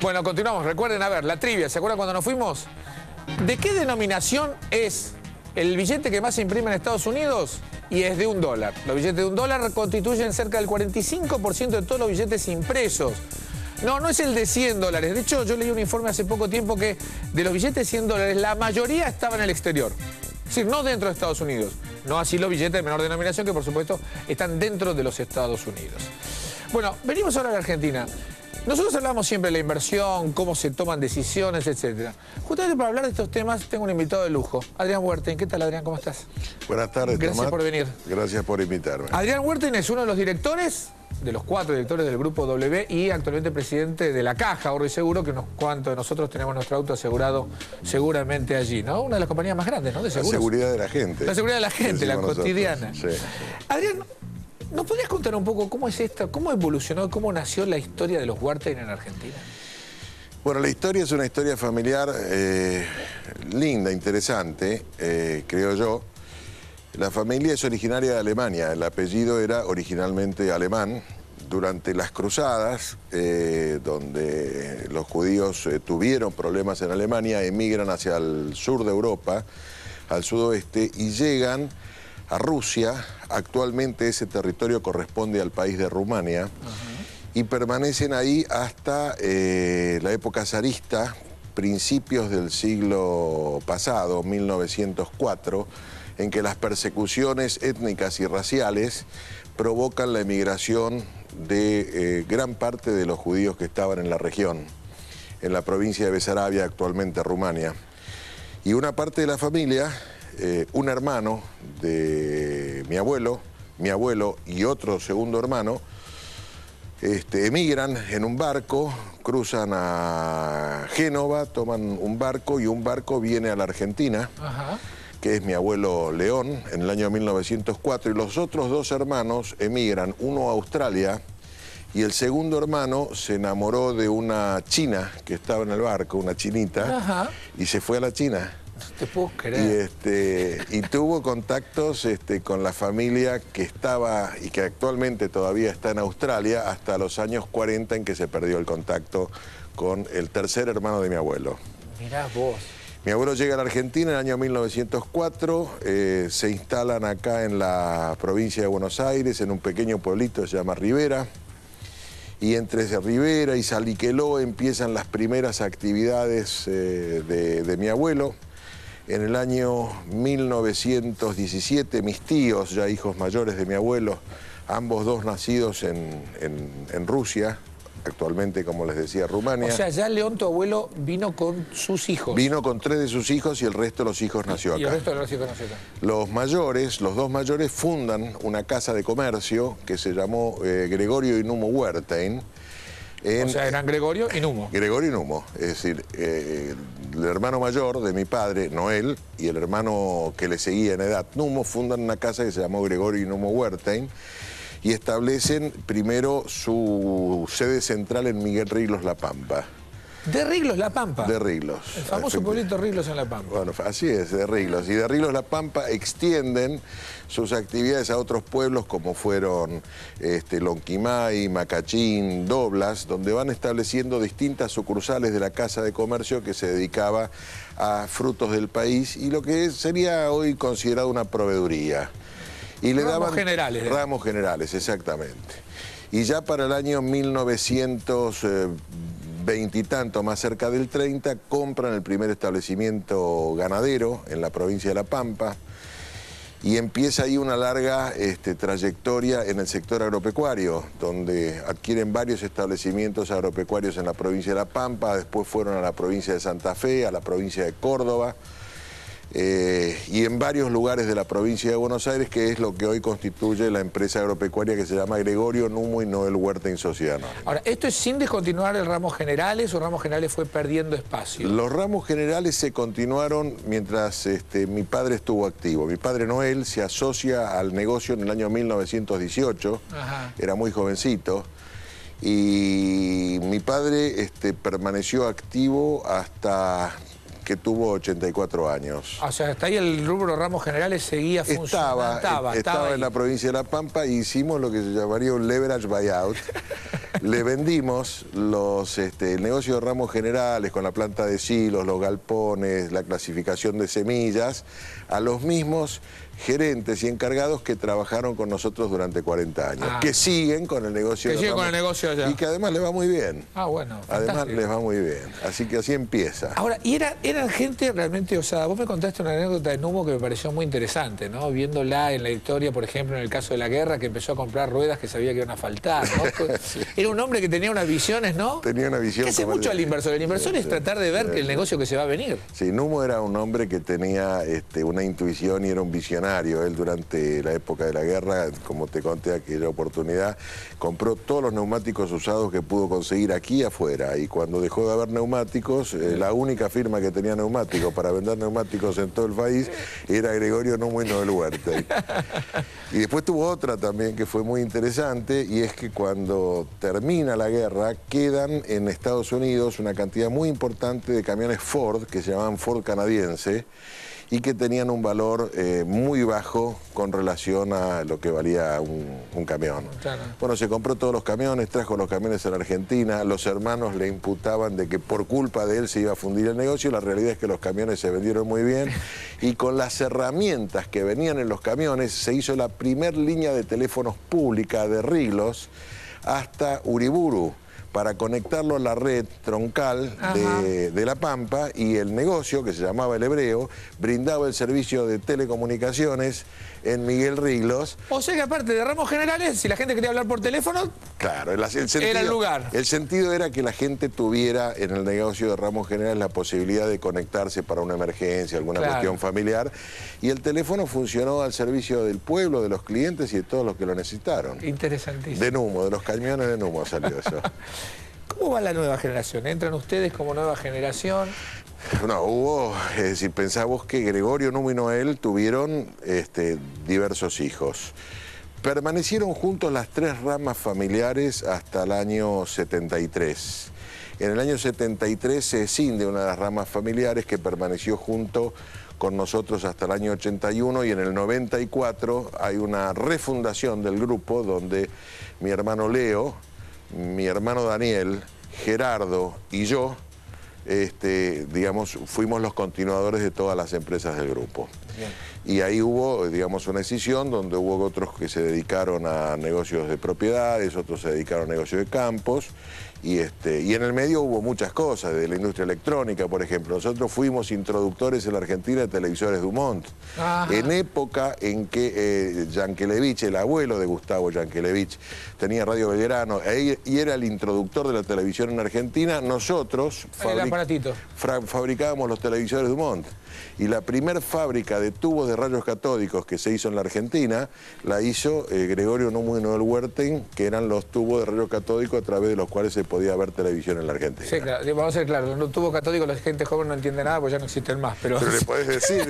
Bueno, continuamos. Recuerden, a ver, la trivia. ¿Se acuerdan cuando nos fuimos? ¿De qué denominación es el billete que más se imprime en Estados Unidos? Y es de $1. Los billetes de $1 constituyen cerca del 45% de todos los billetes impresos. No, no es el de $100. De hecho, yo leí un informe hace poco tiempo que de los billetes de $100, la mayoría estaban en el exterior. Es decir, no dentro de Estados Unidos. No así los billetes de menor denominación, que por supuesto están dentro de los Estados Unidos. Bueno, venimos ahora a la Argentina. Nosotros hablamos siempre de la inversión, cómo se toman decisiones, etc. Justamente para hablar de estos temas tengo un invitado de lujo, Adrián Huerten. ¿Qué tal, Adrián? ¿Cómo estás? Buenas tardes, Gracias Tomás. por venir. Gracias por invitarme. Adrián Huerten es uno de los directores, de los 4 directores del Grupo W y actualmente presidente de la Caja Ahorro y Seguro, que unos cuantos de nosotros tenemos nuestro auto asegurado seguramente allí, ¿no? Una de las compañías más grandes, ¿no? De seguros. La seguridad de la gente. La seguridad de la gente, la cotidiana. Sí. Adrián, ¿nos podrías contar un poco cómo es esto, cómo evolucionó, cómo nació la historia de los Huerten en Argentina? Bueno, la historia es una historia familiar linda, interesante, creo yo. La familia es originaria de Alemania, el apellido era originalmente alemán. Durante las cruzadas, donde los judíos tuvieron problemas en Alemania, emigran hacia el sur de Europa, al sudoeste, y llegan a Rusia. Actualmente ese territorio corresponde al país de Rumania. Y permanecen ahí hasta la época zarista, principios del siglo pasado, 1904, en que las persecuciones étnicas y raciales provocan la emigración de gran parte de los judíos que estaban en la región, en la provincia de Besarabia, actualmente Rumania. Y una parte de la familia, un hermano de mi abuelo y otro segundo hermano, emigran en un barco, cruzan a Génova, toman un barco y un barco viene a la Argentina, que es mi abuelo León, en el año 1904, y los otros dos hermanos emigran, uno a Australia y el segundo hermano se enamoró de una china que estaba en el barco, una chinita, y se fue a la China. Te puedo creer. Y tuvo contactos con la familia que estaba y que actualmente todavía está en Australia hasta los años 40, en que se perdió el contacto con el tercer hermano de mi abuelo. Mirá vos. Mi abuelo llega a la Argentina en el año 1904, se instalan acá en la provincia de Buenos Aires, en un pequeño pueblito que se llama Rivera, y entre Rivera y Saliqueló empiezan las primeras actividades de mi abuelo. En el año 1917, mis tíos, ya hijos mayores de mi abuelo, ambos dos nacidos en Rusia, actualmente, como les decía, Rumania. O sea, ya León, tu abuelo, vino con sus hijos. Vino con 3 de sus hijos y el resto de los hijos nació acá. Y el resto de los hijos nació acá. Los dos mayores, fundan una casa de comercio que se llamó Gregorio y Numo Huerten. O sea, eran Gregorio y Numo. Gregorio y Numo, es decir, el hermano mayor de mi padre, Noel, y el hermano que le seguía en edad, Numo, fundan una casa que se llamó Gregorio y Numo Huerten y establecen primero su sede central en Miguel Riglos, La Pampa. ¿De Riglos, La Pampa? De Riglos. El famoso pueblito Riglos en La Pampa. Bueno, así es, de Riglos. Y de Riglos, La Pampa extienden sus actividades a otros pueblos como fueron Lonquimay, Macachín, Doblas, donde van estableciendo distintas sucursales de la Casa de Comercio que se dedicaba a frutos del país y lo que sería hoy considerado una proveeduría. Y le daban generales. Ramos generales, exactamente. Y ya para el año 1920 y tanto, más cerca del 30, compran el primer establecimiento ganadero en la provincia de La Pampa y empieza ahí una larga trayectoria en el sector agropecuario, donde adquieren varios establecimientos agropecuarios en la provincia de La Pampa, después fueron a la provincia de Santa Fe, a la provincia de Córdoba, y en varios lugares de la provincia de Buenos Aires, que es lo que hoy constituye la empresa agropecuaria que se llama Gregorio Numo y Noel Huerten Sociedad Anónima. Ahora, ¿esto es sin descontinuar el Ramos Generales o Ramos Generales fue perdiendo espacio? Los ramos generales se continuaron mientras mi padre estuvo activo. Mi padre Noel se asocia al negocio en el año 1918, era muy jovencito, y mi padre permaneció activo hasta que tuvo 84 años. O sea, hasta ahí el rubro Ramos Generales seguía funcionando. Estaba en la provincia de La Pampa y hicimos lo que se llamaría un leverage buyout, le vendimos el negocio de ramos generales con la planta de silos, los galpones, la clasificación de semillas, a los mismos gerentes y encargados que trabajaron con nosotros durante 40 años, que siguen con el negocio que siguen con el negocio allá. Y que además les va muy bien. Ah, bueno, además fantástico. les va muy bien, así que así empieza. Ahora, y eran gente realmente, o sea, vos me contaste una anécdota de Numo que me pareció muy interesante, ¿no? Viéndola en la historia, por ejemplo, en el caso de la guerra, que empezó a comprar ruedas que sabía que iban a faltar, ¿no? Sí. Era un hombre que tenía unas visiones, ¿no? Tenía una visión. ¿Qué hace mucho al inversor? El inversor es tratar de ver que el negocio que se va a venir. Sí, Numo era un hombre que tenía una intuición y era un visionario. Él durante la época de la guerra, como te conté aquella oportunidad, compró todos los neumáticos usados que pudo conseguir aquí y afuera. Y cuando dejó de haber neumáticos, la única firma que tenía neumáticos para vender neumáticos en todo el país era Gregorio Numo y Noel Wertheim. Y después tuvo otra también que fue muy interesante, y es que cuando termina la guerra quedan en Estados Unidos una cantidad muy importante de camiones Ford, que se llamaban Ford canadiense, y que tenían un valor muy bajo con relación a lo que valía un camión. Claro. Bueno, se compró todos los camiones, trajo los camiones a la Argentina, los hermanos le imputaban de que por culpa de él se iba a fundir el negocio, la realidad es que los camiones se vendieron muy bien, y con las herramientas que venían en los camiones se hizo la primer línea de teléfonos pública de Riglos hasta Uriburu, para conectarlo a la red troncal de La Pampa, y el negocio, que se llamaba El Hebreo, brindaba el servicio de telecomunicaciones en Miguel Riglos. O sea que aparte de ramos generales, si la gente quería hablar por teléfono, claro, el sentido, era el lugar. El sentido era que la gente tuviera en el negocio de ramos generales la posibilidad de conectarse para una emergencia, alguna cuestión familiar, y el teléfono funcionó al servicio del pueblo, de los clientes y de todos los que lo necesitaron. Interesantísimo. De Numo, de los camiones de Numo salió eso. ¿Cómo va la nueva generación? ¿Entran ustedes como nueva generación? No, hubo, es decir, pensá vos que Gregorio, Numo y Noel tuvieron diversos hijos. Permanecieron juntos las tres ramas familiares hasta el año 73. En el año 73 se escinde una de las ramas familiares que permaneció junto con nosotros hasta el año 81, y en el 94 hay una refundación del grupo donde mi hermano Leo, mi hermano Daniel, Gerardo y yo, digamos, fuimos los continuadores de todas las empresas del grupo. Bien. Y ahí hubo, digamos, una escisión donde hubo otros que se dedicaron a negocios de propiedades, otros se dedicaron a negocios de campos, y en el medio hubo muchas cosas, de la industria electrónica, por ejemplo. Nosotros fuimos introductores en la Argentina de televisores Dumont, en época en que Yankelevich, el abuelo de Gustavo Yankelevich, tenía Radio Belgrano, y era el introductor de la televisión en Argentina. Nosotros fabricábamos los televisores Dumont. Y la primer fábrica de tubos de rayos catódicos que se hizo en la Argentina la hizo Gregorio Numo y Noel Wertheim, que eran los tubos de rayos catódicos a través de los cuales se podía ver televisión en la Argentina. Sí, claro. Vamos a ser claros, los tubos catódicos la gente joven no entiende nada porque ya no existen más. Pero le podés decir,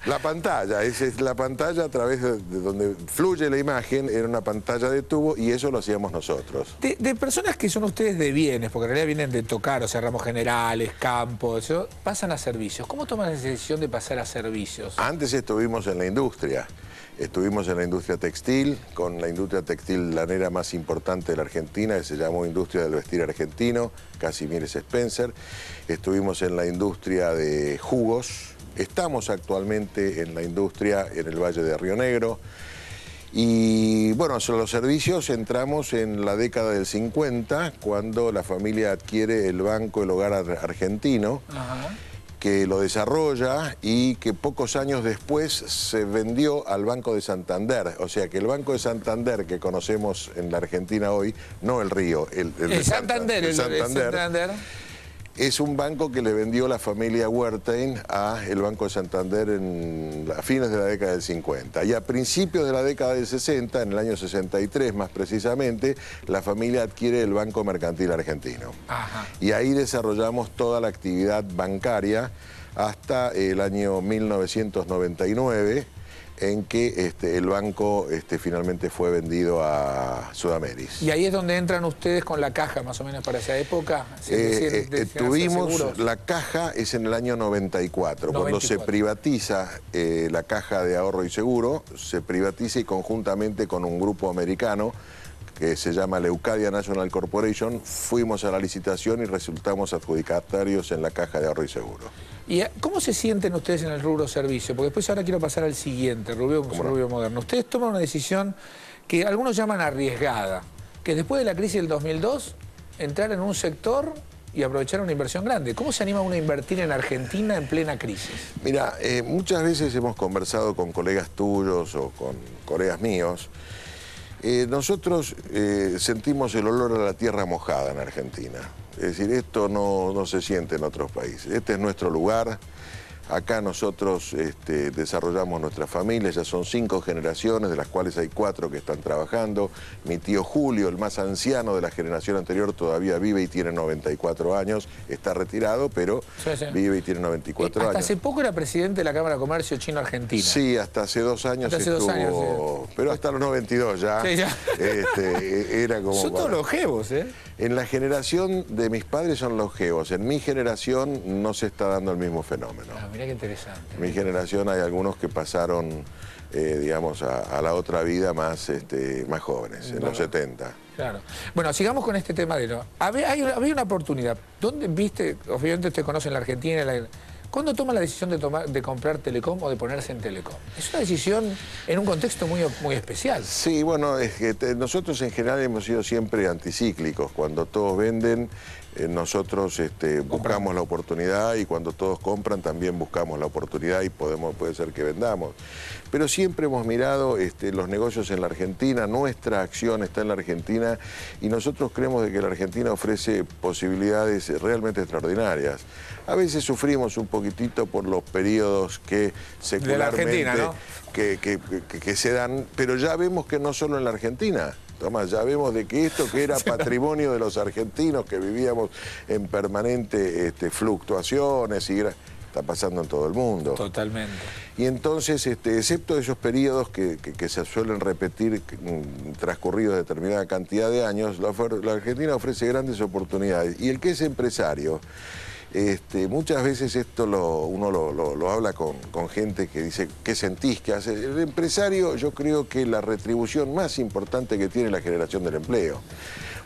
la pantalla, esa es la pantalla a través de donde fluye la imagen, era una pantalla de tubo, y eso lo hacíamos nosotros. De personas que son ustedes de bienes, porque en realidad vienen de tocar, o sea, ramos generales, campos, eso, pasan a servicios. ¿Cómo toman la decisión de pasar a servicios? Antes estuvimos en la industria. Estuvimos en la industria textil, con la industria textil lanera más importante de la Argentina, que se llamó Industria del Vestir Argentino, Casimires Spencer. Estuvimos en la industria de jugos. Estamos actualmente en la industria en el Valle de Río Negro. Y bueno, sobre los servicios entramos en la década del 50, cuando la familia adquiere el Banco El Hogar Argentino, que lo desarrolla y que pocos años después se vendió al Banco de Santander. O sea que el Banco de Santander que conocemos en la Argentina hoy, no el Río, el Santander, es un banco que le vendió la familia Wertheim a el Banco de Santander a fines de la década del 50. Y a principios de la década del 60, en el año 63 más precisamente, la familia adquiere el Banco Mercantil Argentino. Y ahí desarrollamos toda la actividad bancaria hasta el año 1999, en que el banco finalmente fue vendido a Sudameris. ¿Y ahí es donde entran ustedes con la caja, más o menos, para esa época? Tuvimos la caja, es en el año 94, cuando se privatiza la Caja de Ahorro y Seguro, se privatiza y conjuntamente con un grupo americano, que se llama Leucadia National Corporation, fuimos a la licitación y resultamos adjudicatarios en la Caja de Ahorro y Seguro. ¿Y cómo se sienten ustedes en el rubro servicio? Porque después ahora quiero pasar al siguiente, rubro moderno. Ustedes toman una decisión que algunos llaman arriesgada, que después de la crisis del 2002, entrar en un sector y aprovechar una inversión grande. ¿Cómo se anima uno a invertir en Argentina en plena crisis? Mira, muchas veces hemos conversado con colegas tuyos o con colegas míos. Nosotros sentimos el olor a la tierra mojada en Argentina. Es decir, esto no se siente en otros países. Este es nuestro lugar. Acá nosotros desarrollamos nuestra familia, ya son 5 generaciones, de las cuales hay 4 que están trabajando. Mi tío Julio, el más anciano de la generación anterior, todavía vive y tiene 94 años. Está retirado, pero vive y tiene 94 años. Hasta hace poco era presidente de la Cámara de Comercio Chino-Argentina. Sí, hasta hace 2 años estuvo, pero hasta los 92 ya. Sí, ya. Era como... Son todos longevos, ¿eh? En la generación de mis padres son longevos. En mi generación no se está dando el mismo fenómeno. Ah, mirá qué interesante. En mi generación hay algunos que pasaron, digamos, a la otra vida más jóvenes, en los 70. Claro. Bueno, sigamos con este tema de... Había una oportunidad. ¿Dónde viste? Obviamente ustedes conocen la Argentina. ¿Cuándo toma la decisión de comprar Telecom o de ponerse en Telecom? Es una decisión en un contexto muy especial. Sí, bueno, es que nosotros en general hemos sido siempre anticíclicos. Cuando todos venden, nosotros buscamos la oportunidad, y cuando todos compran también buscamos la oportunidad y puede ser que vendamos. Pero siempre hemos mirado los negocios en la Argentina, nuestra acción está en la Argentina, y nosotros creemos de que la Argentina ofrece posibilidades realmente extraordinarias. A veces sufrimos un poquitito por los periodos que secularmente de la Argentina, ¿no? que se dan, pero ya vemos que no solo en la Argentina. Tomás, ya vemos de que esto que era patrimonio de los argentinos, que vivíamos en permanente fluctuaciones, está pasando en todo el mundo. Totalmente. Y entonces, excepto esos periodos que se suelen repetir transcurridos determinada cantidad de años, la Argentina ofrece grandes oportunidades. Y el que es empresario, muchas veces esto uno lo habla con gente que dice, ¿qué sentís que hace? El empresario, yo creo que la retribución más importante que tiene es la generación del empleo.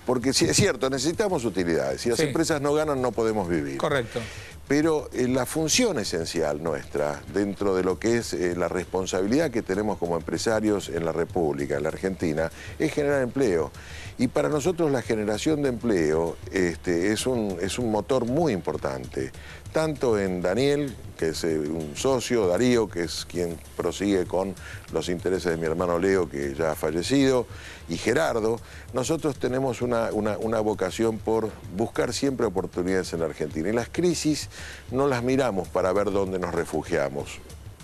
Porque sí, es cierto, necesitamos utilidades. Si las empresas no ganan, no podemos vivir. Correcto. Pero la función esencial nuestra, dentro de lo que es la responsabilidad que tenemos como empresarios en la República, en la Argentina, es generar empleo. Y para nosotros la generación de empleo es un motor muy importante. Tanto en Daniel, que es un socio, Darío, que es quien prosigue con los intereses de mi hermano Leo, que ya ha fallecido, y Gerardo, nosotros tenemos una vocación por buscar siempre oportunidades en la Argentina. Y las crisis no las miramos para ver dónde nos refugiamos.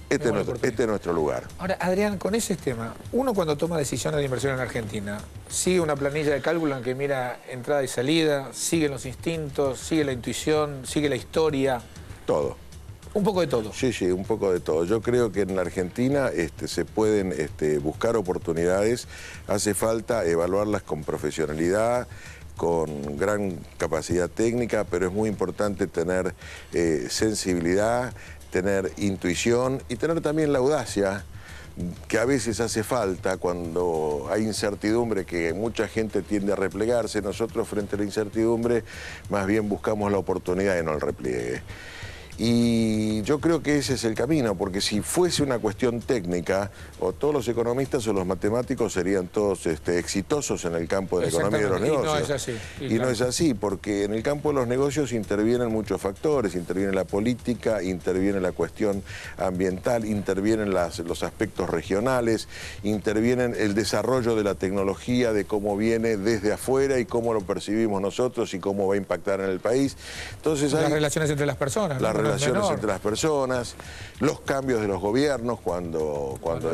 Este es nuestro lugar. Ahora, Adrián, con ese tema, uno cuando toma decisiones de inversión en Argentina, sigue una planilla de cálculo en que mira entrada y salida, sigue los instintos, sigue la intuición, sigue la historia. Todo. Un poco de todo. Sí, un poco de todo. Yo creo que en la Argentina se pueden buscar oportunidades, hace falta evaluarlas con profesionalidad, con gran capacidad técnica, pero es muy importante tener sensibilidad, tener intuición y tener también la audacia que a veces hace falta cuando hay incertidumbre, que mucha gente tiende a replegarse. Nosotros frente a la incertidumbre más bien buscamos la oportunidad y no el repliegue. Y yo creo que ese es el camino, porque si fuese una cuestión técnica, o todos los economistas o los matemáticos serían todos exitosos en el campo de la economía y de los negocios. Y no es así. Y no es así, porque en el campo de los negocios intervienen muchos factores, interviene la política, interviene la cuestión ambiental, intervienen los aspectos regionales, intervienen el desarrollo de la tecnología, de cómo viene desde afuera y cómo lo percibimos nosotros y cómo va a impactar en el país. Entonces las relaciones entre las personas. Las relaciones entre las personas, los cambios de los gobiernos,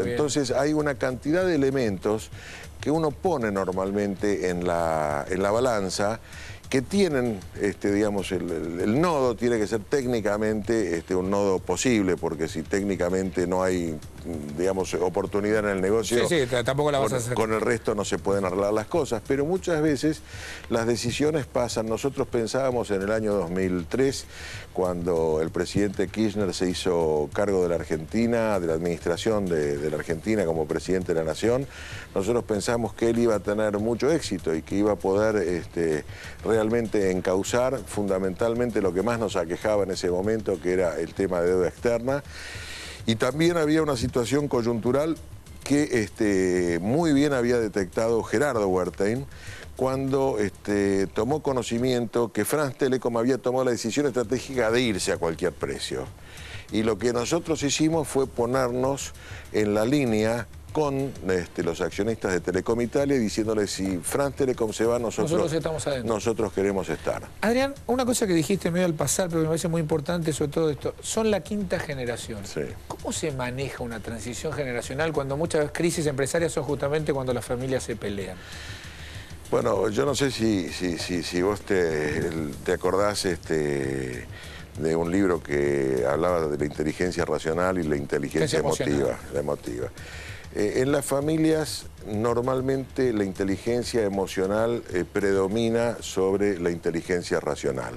entonces hay una cantidad de elementos que uno pone normalmente en la balanza, que tienen, digamos, el nodo tiene que ser técnicamente un nodo posible, porque si técnicamente no hay, digamos, oportunidad en el negocio, sí, tampoco la vas a hacer. Con el resto no se pueden arreglar las cosas, pero muchas veces las decisiones pasan. Nosotros pensábamos en el año 2003, cuando el presidente Kirchner se hizo cargo de la Argentina, de la administración de la Argentina como presidente de la Nación, nosotros pensamos que él iba a tener mucho éxito y que iba a poder realmente encauzar fundamentalmente lo que más nos aquejaba en ese momento, que era el tema de deuda externa. Y también había una situación coyuntural que muy bien había detectado Gerardo Wertheim cuando tomó conocimiento que France Telecom había tomado la decisión estratégica de irse a cualquier precio. Y lo que nosotros hicimos fue ponernos en la línea con los accionistas de Telecom Italia, diciéndoles: si France Telecom se va, nosotros estamos adentro. Nosotros queremos estar. Adrián, una cosa que dijiste medio al pasar, pero que me parece muy importante sobre todo esto, son la quinta generación. Sí. ¿Cómo se maneja una transición generacional cuando muchas crisis empresarias son justamente cuando las familias se pelean? Bueno, yo no sé si vos te acordás de un libro que hablaba de la inteligencia racional y la inteligencia emotiva. En las familias normalmente la inteligencia emocional predomina sobre la inteligencia racional.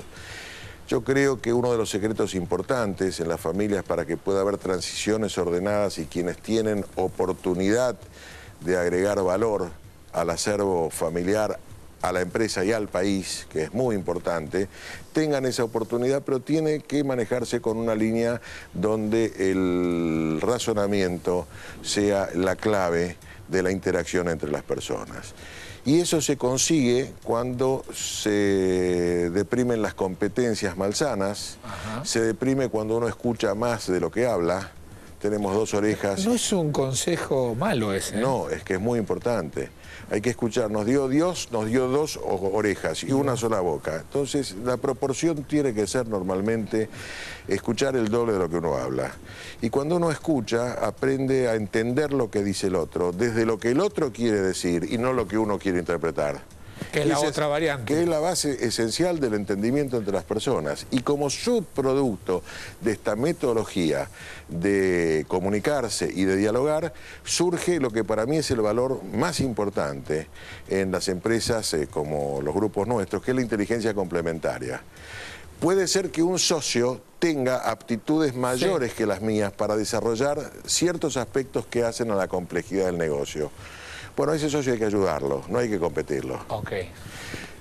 Yo creo que uno de los secretos importantes en las familias para que pueda haber transiciones ordenadas y quienes tienen oportunidad de agregar valor al acervo familiar, a la empresa y al país, que es muy importante, tengan esa oportunidad, pero tiene que manejarse con una línea donde el razonamiento sea la clave de la interacción entre las personas. Y eso se consigue cuando se deprimen las competencias malsanas. Ajá. Se deprime cuando uno escucha más de lo que habla. Tenemos dos orejas. No es un consejo malo ese, ¿eh? No, es que es muy importante. Hay que escuchar, Dios nos dio dos orejas y una sola boca. Entonces, la proporción tiene que ser normalmente escuchar el doble de lo que uno habla. Y cuando uno escucha, aprende a entender lo que dice el otro, desde lo que el otro quiere decir y no lo que uno quiere interpretar. Que es la otra variante. Que es la base esencial del entendimiento entre las personas. Y como subproducto de esta metodología de comunicarse y de dialogar, surge lo que para mí es el valor más importante en las empresas como los grupos nuestros, que es la inteligencia complementaria. Puede ser que un socio tenga aptitudes mayores que las mías para desarrollar ciertos aspectos que hacen a la complejidad del negocio. Bueno, a ese socio hay que ayudarlo, no hay que competirlo. Ok.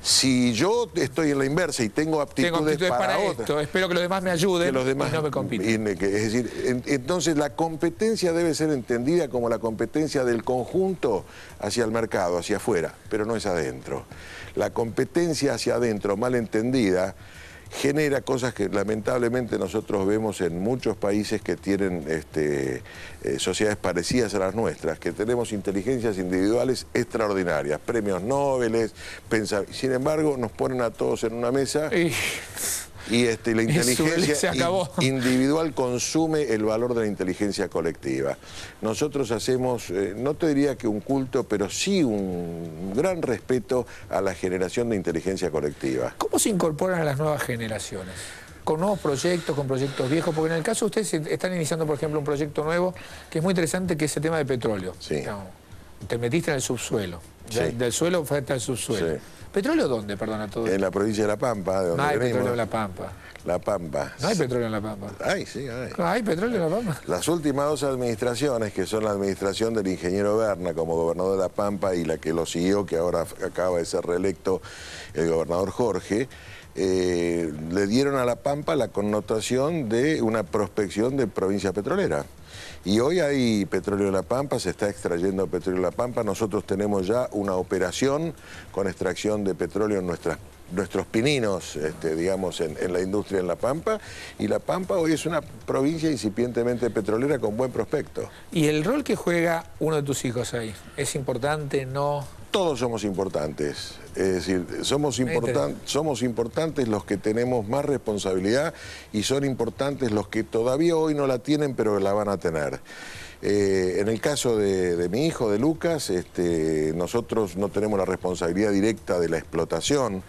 Si yo estoy en la inversa y tengo aptitudes para esto, espero que los demás me ayuden, que los demás y no me compiten. Es decir, entonces la competencia debe ser entendida como la competencia del conjunto hacia el mercado, hacia afuera, pero no es adentro. La competencia hacia adentro, mal entendida, genera cosas que lamentablemente nosotros vemos en muchos países que tienen sociedades parecidas a las nuestras, que tenemos inteligencias individuales extraordinarias, premios Nobel, sin embargo nos ponen a todos en una mesa y la inteligencia individual consume el valor de la inteligencia colectiva. Nosotros hacemos, no te diría que un culto, pero sí un gran respeto a la generación de inteligencia colectiva. ¿Cómo se incorporan a las nuevas generaciones? ¿Con nuevos proyectos, con proyectos viejos? Porque en el caso de ustedes están iniciando, por ejemplo, un proyecto nuevo que es muy interesante, que es el tema de petróleo. Sí. Te metiste en el subsuelo. Sí. Del suelo fue hasta el subsuelo. Sí. ¿Petróleo dónde, perdona todo? En la provincia de La Pampa, de donde no hay venimos. Petróleo en La Pampa. La Pampa. No hay petróleo en La Pampa. Sí, hay. ¿Hay petróleo en La Pampa? Las últimas dos administraciones, que son la administración del ingeniero Berna como gobernador de La Pampa y la que lo siguió, que ahora acaba de ser reelecto el gobernador Jorge, le dieron a La Pampa la connotación de una prospección de provincia petrolera. Y hoy hay petróleo en La Pampa, se está extrayendo petróleo en La Pampa. Nosotros tenemos ya una operación con extracción de petróleo en nuestros pininos, digamos, en la industria en La Pampa. Y La Pampa hoy es una provincia incipientemente petrolera con buen prospecto. ¿Y el rol que juega uno de tus hijos ahí? ¿Es importante, no? Todos somos importantes, es decir, somos importantes los que tenemos más responsabilidad y son importantes los que todavía hoy no la tienen pero la van a tener. En el caso de mi hijo, de Lucas, nosotros no tenemos la responsabilidad directa de la explotación,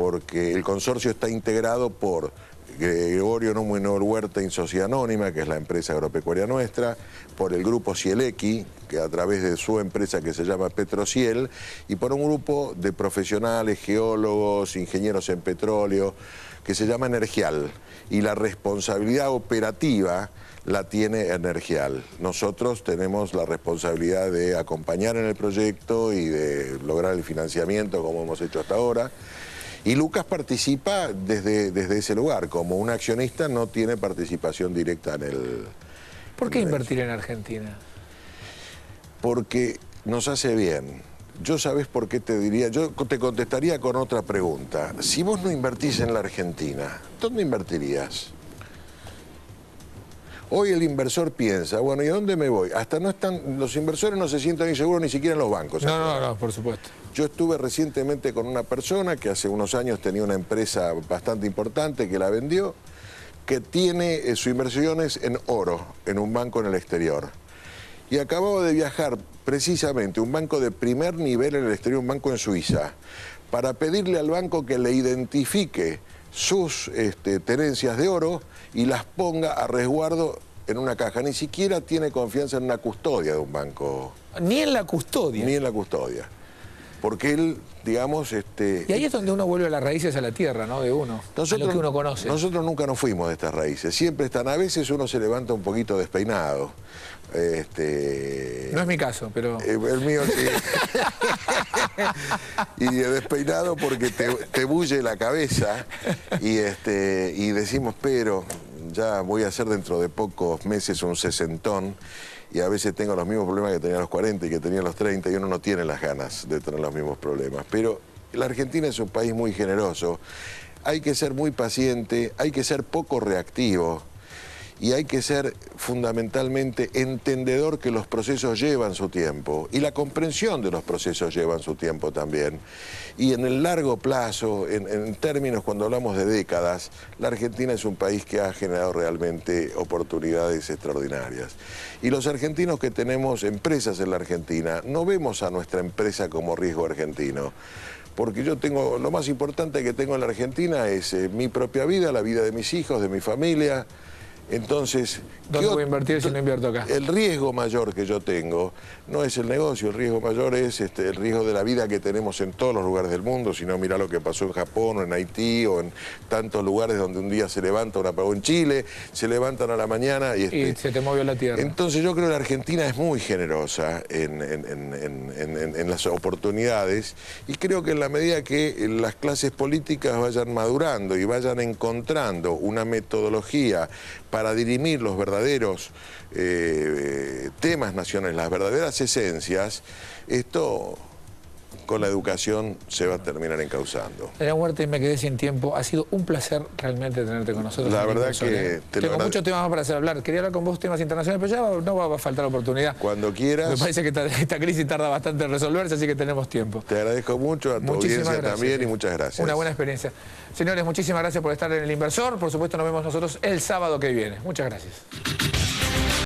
porque el consorcio está integrado por Gregorio Númenor Huerta y Sociedad Anónima, que es la empresa agropecuaria nuestra, por el grupo Cielequi, que a través de su empresa que se llama Petrociel, y por un grupo de profesionales, geólogos, ingenieros en petróleo, que se llama Energial. Y la responsabilidad operativa la tiene Energial. Nosotros tenemos la responsabilidad de acompañar en el proyecto y de lograr el financiamiento como hemos hecho hasta ahora. Y Lucas participa desde ese lugar. Como un accionista no tiene participación directa en el... ¿Por qué invertir en Argentina? Porque nos hace bien. Yo, ¿sabés por qué te diría? Yo te contestaría con otra pregunta. Si vos no invertís en la Argentina, ¿dónde invertirías? Hoy el inversor piensa, bueno, ¿y a dónde me voy? Hasta no están, los inversores no se sienten inseguros ni siquiera en los bancos. No, por supuesto. Yo estuve recientemente con una persona que hace unos años tenía una empresa bastante importante que la vendió, que tiene sus inversiones en oro, en un banco en el exterior. Y acababa de viajar precisamente un banco de primer nivel en el exterior, un banco en Suiza, para pedirle al banco que le identifique sus tenencias de oro y las ponga a resguardo en una caja. Ni siquiera tiene confianza en una custodia de un banco. Ni en la custodia. Ni en la custodia. Porque él, digamos... Y ahí es donde uno vuelve a las raíces, a la tierra, ¿no? De uno, a lo que uno conoce. Nosotros nunca nos fuimos de estas raíces. Siempre están. A veces uno se levanta un poquito despeinado. No es mi caso, pero... El mío sí. Y despeinado porque te bulle la cabeza y decimos, pero ya voy a hacer dentro de pocos meses un sesentón y a veces tengo los mismos problemas que tenía a los 40 y que tenía a los 30 y uno no tiene las ganas de tener los mismos problemas. Pero la Argentina es un país muy generoso, hay que ser muy paciente, hay que ser poco reactivo. Y hay que ser fundamentalmente entendedor que los procesos llevan su tiempo y la comprensión de los procesos llevan su tiempo también. Y en el largo plazo, en términos cuando hablamos de décadas, la Argentina es un país que ha generado realmente oportunidades extraordinarias. Y los argentinos que tenemos empresas en la Argentina, no vemos a nuestra empresa como riesgo argentino. Porque yo tengo, lo más importante que tengo en la Argentina es mi propia vida, la vida de mis hijos, de mi familia. Entonces, ¿dónde voy a invertir si no invierto acá? El riesgo mayor que yo tengo no es el negocio, el riesgo mayor es el riesgo de la vida que tenemos en todos los lugares del mundo. Si no, mirá lo que pasó en Japón o en Haití o en tantos lugares donde un día se levanta un apagón. En Chile se levantan a la mañana y se te movió la tierra. Entonces yo creo que la Argentina es muy generosa en las oportunidades y creo que en la medida que las clases políticas vayan madurando y vayan encontrando una metodología para dirimir los verdaderos temas nacionales, las verdaderas esencias, esto con la educación se va a terminar encauzando. Adrián Huerta, y me quedé sin tiempo. Ha sido un placer realmente tenerte con nosotros. La verdad que... Tengo muchos temas más para hacer hablar. Quería hablar con vos temas internacionales, pero ya no va a faltar oportunidad. Cuando quieras. Me parece que esta crisis tarda bastante en resolverse, así que tenemos tiempo. Te agradezco mucho, a tu audiencia también y muchas gracias. Una buena experiencia. Señores, muchísimas gracias por estar en El Inversor. Por supuesto, nos vemos nosotros el sábado que viene. Muchas gracias.